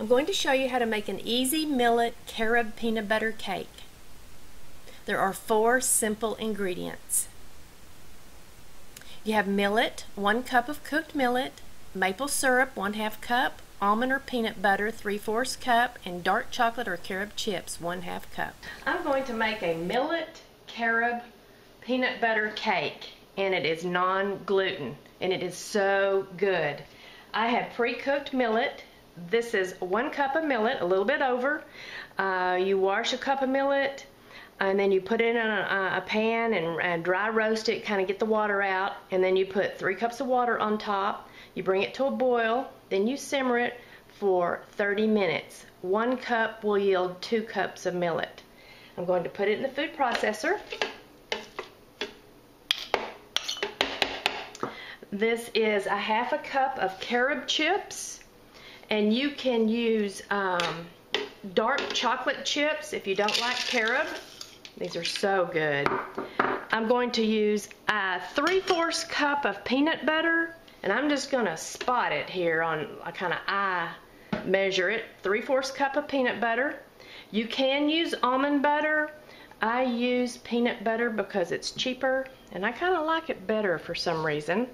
I'm going to show you how to make an easy millet carob peanut butter cake. There are 4 simple ingredients. You have millet, 1 cup of cooked millet, maple syrup, 1/2 cup, almond or peanut butter, 3/4 cup, and dark chocolate or carob chips, 1/2 cup. I'm going to make a millet carob peanut butter cake, and it is non-gluten, and it is so good. I have pre-cooked millet. This is 1 cup of millet, a little bit over. You wash a cup of millet, and then you put it in a pan and dry roast it, kind of get the water out, and then you put 3 cups of water on top. You bring it to a boil, then you simmer it for 30 minutes. 1 cup will yield 2 cups of millet. I'm going to put it in the food processor. This is a 1/2 cup of carob chips, and you can use dark chocolate chips if you don't like carob. These are so good. I'm going to use a 3/4 cup of peanut butter, and I'm just going to spot it here on, I kind of eye measure it. 3/4 cup of peanut butter. You can use almond butter. I use peanut butter because it's cheaper, and I kind of like it better for some reason.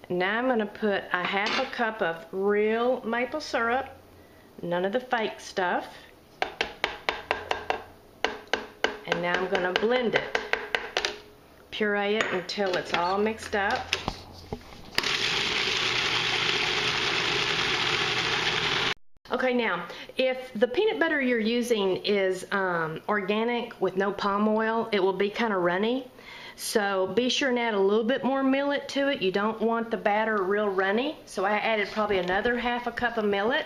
Now I'm going to put a 1/2 cup of real maple syrup, none of the fake stuff. And now I'm going to blend it. Puree it until it's all mixed up. Okay, now, if the peanut butter you're using is organic with no palm oil, it will be kind of runny. So be sure and add a little bit more millet to it. You don't want the batter real runny. So I added probably another 1/2 cup of millet,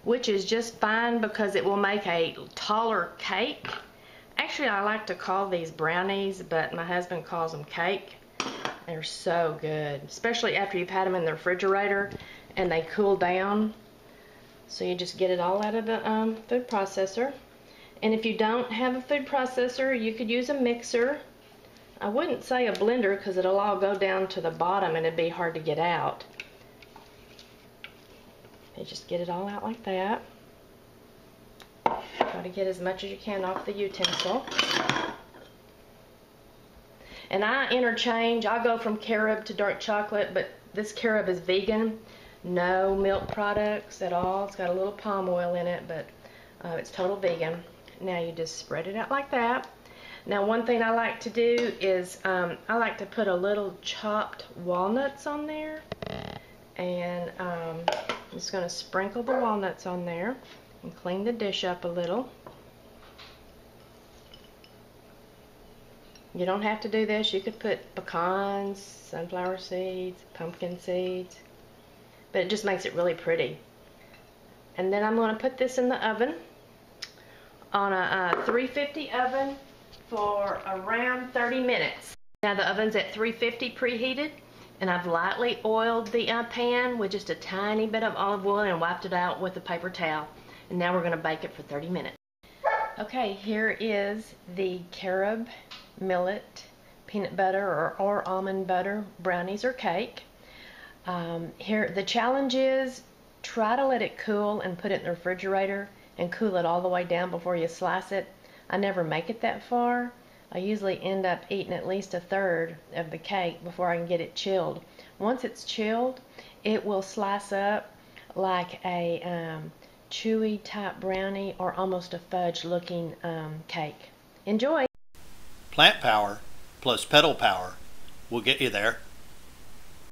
which is just fine because it will make a taller cake. Actually, I like to call these brownies, but my husband calls them cake. They're so good, especially after you've had them in the refrigerator and they cool down. So you just get it all out of the food processor. And if you don't have a food processor, you could use a mixer. I wouldn't say a blender because it'll all go down to the bottom and it'd be hard to get out. You just get it all out like that. Try to get as much as you can off the utensil. And I interchange. I go from carob to dark chocolate, but this carob is vegan. No milk products at all. It's got a little palm oil in it, but it's total vegan. Now you just spread it out like that. Now one thing I like to do is I like to put a little chopped walnuts on there, and I'm just going to sprinkle the walnuts on there and clean the dish up a little. You don't have to do this. You could put pecans, sunflower seeds, pumpkin seeds, but it just makes it really pretty. And then I'm going to put this in the oven on a 350 oven for around 30 minutes. Now the oven's at 350 preheated, and I've lightly oiled the pan with just a tiny bit of olive oil and wiped it out with a paper towel. And now we're going to bake it for 30 minutes. Okay, here is the carob millet peanut butter or almond butter brownies or cake. Here the challenge is try to let it cool and put it in the refrigerator and cool it all the way down before you slice it. I never make it that far. I usually end up eating at least 1/3 of the cake before I can get it chilled. Once it's chilled, it will slice up like a chewy type brownie or almost a fudge looking cake. Enjoy! Plant power plus pedal power will get you there.